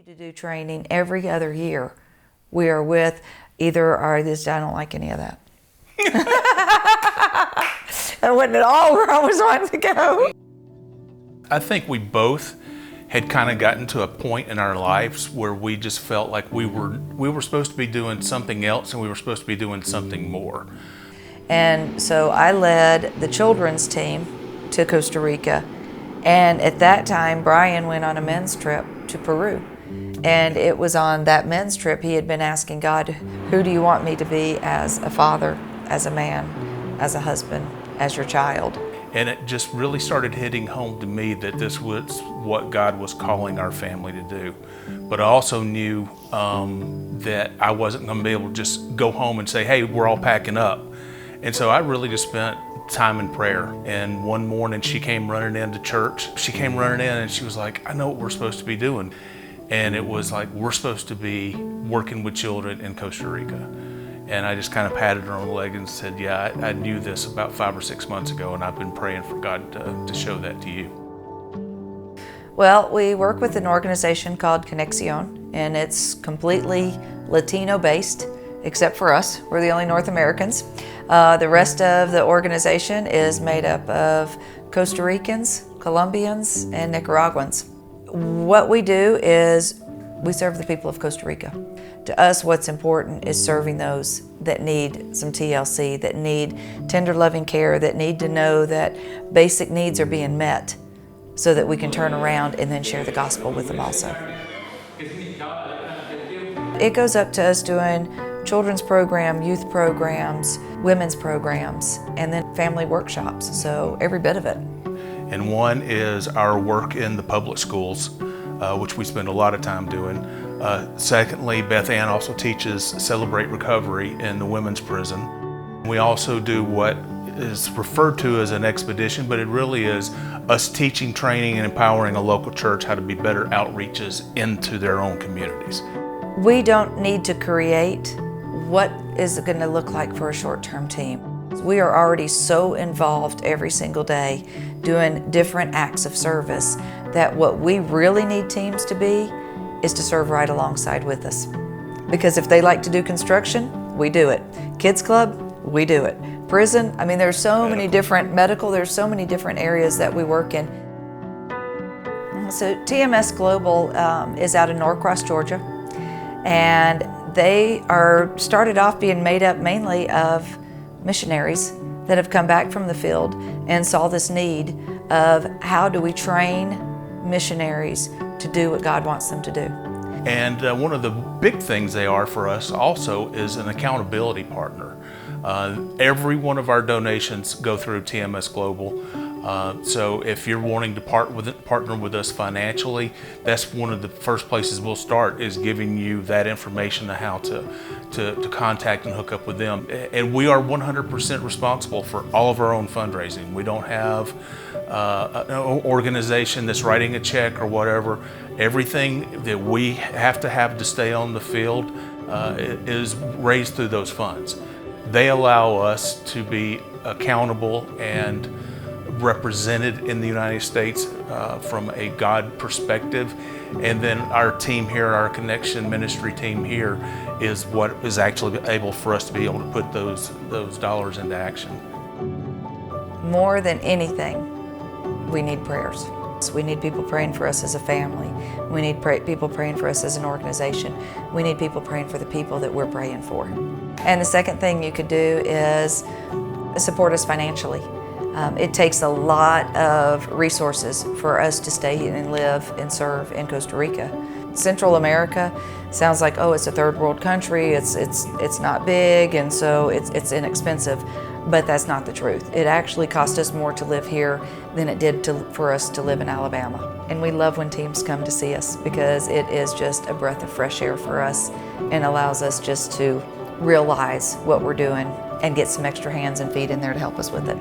To do training every other year. We are with either I don't like any of that. That wasn't at all where I was wanting to go. I think we both had kind of gotten to a point in our lives where we just felt like we were supposed to be doing something else, and we were supposed to be doing something more. And so I led the children's team to Costa Rica, and at that time Brian went on a men's trip to Peru. And it was on that men's trip he had been asking God, who do you want me to be as a father, as a man, as a husband, as your child? And it just really started hitting home to me that this was what God was calling our family to do. But I also knew that I wasn't going to be able to just go home and say, hey, we're all packing up. And so I really just spent time in prayer. And one morning she came running into church. She came running in and she was like, I know what we're supposed to be doing. And it was like, we're supposed to be working with children in Costa Rica. And I just kind of patted her on the leg and said, yeah, I knew this about 5 or 6 months ago, and I've been praying for God to show that to you. Well, we work with an organization called Conexión, and it's completely Latino-based, except for us. We're the only North Americans. The rest of the organization is made up of Costa Ricans, Colombians, and Nicaraguans. What we do is we serve the people of Costa Rica. To us, what's important is serving those that need some TLC, that need tender, loving care, that need to know that basic needs are being met so that we can turn around and then share the gospel with them also. It goes up to us doing children's program, youth programs, women's programs, and then family workshops, so every bit of it. And one is our work in the public schools, which we spend a lot of time doing. Secondly, Beth Ann also teaches Celebrate Recovery in the women's prison. We also do what is referred to as an expedition, but it really is us teaching, training, and empowering a local church how to be better outreaches into their own communities. We don't need to create what is it going to look like for a short-term team. We are already so involved every single day doing different acts of service that what we really need teams to be is to serve right alongside with us. Because if they like to do construction, we do it. Kids Club, we do it. Prison, I mean, there's so many different there's so many different areas that we work in. So TMS Global is out of Norcross, Georgia, and they are started off being made up mainly of missionaries that have come back from the field and saw this need of how do we train missionaries to do what God wants them to do. And one of the big things they are for us also is an accountability partner. Every one of our donations go through TMS Global. So if you're wanting to partner with us financially, that's one of the first places we'll start, is giving you that information on how to contact and hook up with them. And we are 100% responsible for all of our own fundraising. We don't have an organization that's writing a check or whatever. Everything that we have to stay on the field is raised through those funds. They allow us to be accountable and represented in the United States from a God perspective. And then our team here, our Connection Ministry team here, is what is actually able for us to be able to put those dollars into action. More than anything, we need prayers. We need people praying for us as a family. We need people praying for us as an organization. We need people praying for the people that we're praying for. And the second thing you could do is support us financially. It takes a lot of resources for us to stay and live and serve in Costa Rica. Central America sounds like, oh, it's a third world country, it's not big, and so it's inexpensive. But that's not the truth. It actually cost us more to live here than it did for us to live in Alabama. And we love when teams come to see us, because it is just a breath of fresh air for us and allows us just to realize what we're doing and get some extra hands and feet in there to help us with it.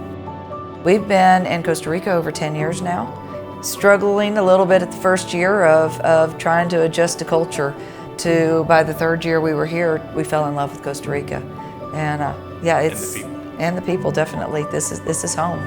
We've been in Costa Rica over 10 years now, struggling a little bit at the first year of trying to adjust to culture, to by the third year we were here, we fell in love with Costa Rica. And yeah, it's... And the people, definitely. This is home.